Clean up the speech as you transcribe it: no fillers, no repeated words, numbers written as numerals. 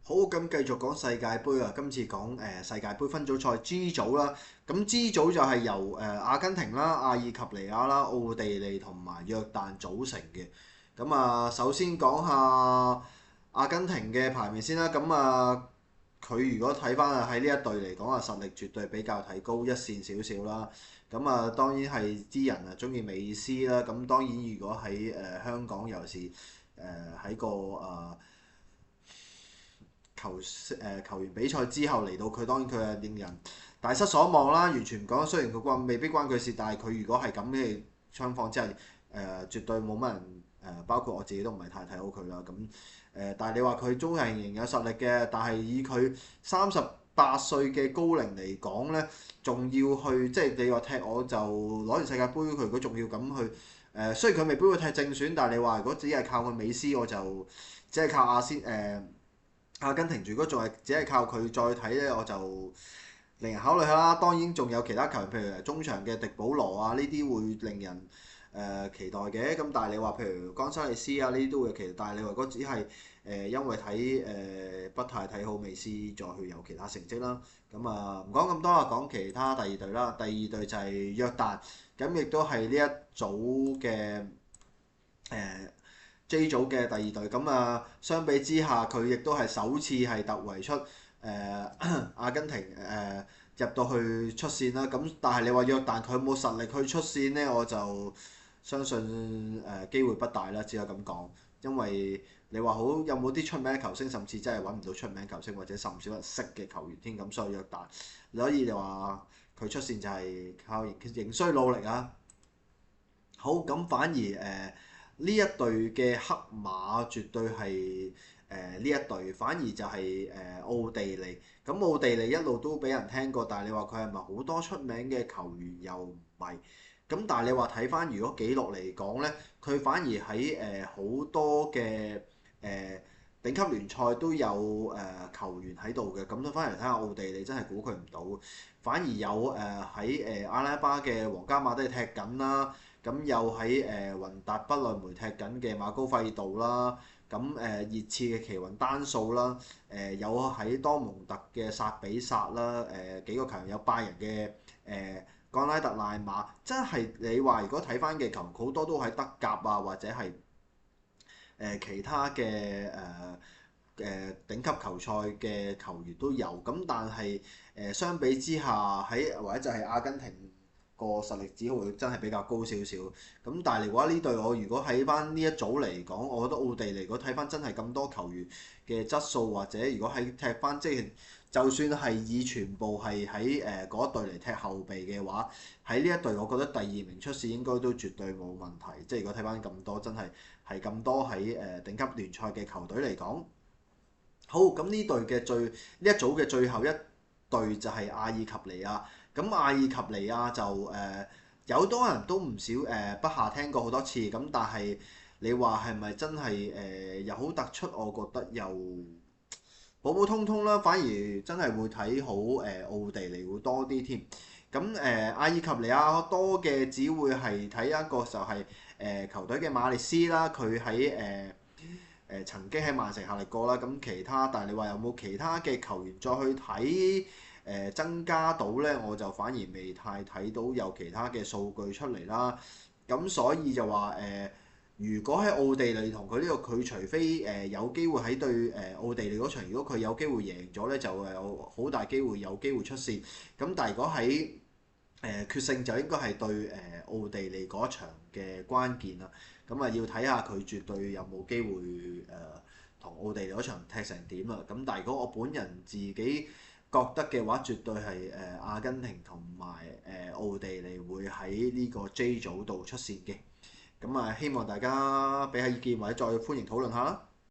好，咁繼續講世界盃啊！今次講世界盃分組賽 G 組啦。咁 G 組就係由阿根廷啦、阿爾及利亞啦、奧地利同埋約旦組成嘅。咁啊，首先講下阿根廷嘅排名先啦。咁啊，佢如果睇翻喺呢一隊嚟講啊，實力絕對比較提高一線少少啦。咁啊，當然係啲人啊中意美斯啦。咁當然如果喺香港，尤其是喺個球員比賽之後嚟到佢，當然佢係令人大失所望啦。完全唔講，雖然佢未必關佢事，但係佢如果係咁嘅槍況之下，絕對冇乜人包括我自己都唔係太睇好佢啦。咁但係你話佢都係仍然有實力嘅，但係以佢38歲嘅高齡嚟講呢，仲要去即係你話踢我就攞完世界盃，佢如果仲要咁去雖然佢未必會踢正選，但係你話如果只係靠佢美斯，我就只係靠阿根廷，如果仲係只係靠佢再睇呢，我就令人考慮下啦。當然仲有其他球員，譬如中場嘅迪保羅啊，呢啲會令人期待嘅。咁但係你話譬如岡沙利斯啊，呢啲都會期待。但係你話如果只係因為睇不太睇好美斯，再去有其他成績啦。咁啊唔講咁多啦，講其他第二隊啦。第二隊就係約旦，咁亦都係呢一組嘅誒 J 組嘅第二隊，咁啊相比之下，佢亦都係首次係突圍出阿根廷入到去出線啦。咁但係你話約旦佢有冇實力去出線呢？我就相信機會不大啦，只有咁講。因為你話好有冇啲出名球星，甚至真係揾唔到出名球星或者甚少人識嘅球員添。咁所以約旦，所以你話佢出線就係靠仍需努力啊。好，咁反而呢一隊嘅黑馬絕對係呢一隊，反而就係奧地利。咁奧地利一路都俾人聽過，但係你話佢係咪好多出名嘅球員又唔係。咁但係你話睇翻如果記錄嚟講呢，佢反而喺好多嘅頂級聯賽都有球員喺度嘅。咁都翻嚟睇下奧地利真係估佢唔到，反而有喺阿拉巴嘅皇家馬德里踢緊啦。咁又喺雲達不萊梅踢緊嘅馬高費道啦，咁熱刺嘅奇雲丹素啦，有喺多蒙特嘅薩比薩啦，幾個球員有拜仁嘅岡拉特賴馬，真係你話如果睇翻嘅球員好多都喺德甲啊，或者係其他嘅頂級球賽嘅球員都有。咁但係相比之下喺或者就係阿根廷個實力只會真係比較高少少。咁但係如果呢隊我如果喺翻呢一組嚟講，我覺得奧地利如果睇翻真係咁多球員嘅質素，或者如果喺踢翻即係就算係以全部係喺嗰一隊嚟踢後備嘅話，喺呢一隊我覺得第二名出線應該都絕對冇問題。即係如果睇翻咁多真係咁多喺頂級聯賽嘅球隊嚟講。好，咁呢隊嘅呢一組嘅最後一隊就係阿爾及利亞。咁阿爾及利亞就有好多人都唔少不下聽過好多次。咁但係你話係咪真係又好突出？我覺得又普普通通啦。反而真係會睇好奧地利會多啲添。咁阿爾及利亞多嘅只會係睇一個就係球隊嘅馬列斯啦。佢喺曾經喺曼城效力過啦。咁其他，但係你話有冇其他嘅球員再去睇增加到呢？我就反而未太睇到有其他嘅數據出嚟啦。咁所以就話如果喺奧地利同佢呢個，佢除非有機會喺對奧地利嗰場，如果佢有機會贏咗呢，就有好大機會有機會出線。咁但係如果喺決勝就應該係對奧地利嗰場嘅關鍵啦。咁啊要睇下佢絕對有冇機會同奧地利嗰場踢成點啦。咁但係如果我本人自己覺得嘅話，絕對係阿根廷同埋奧地利會喺呢個 J 組度出線嘅。咁啊希望大家俾下意見或者再歡迎討論下啦。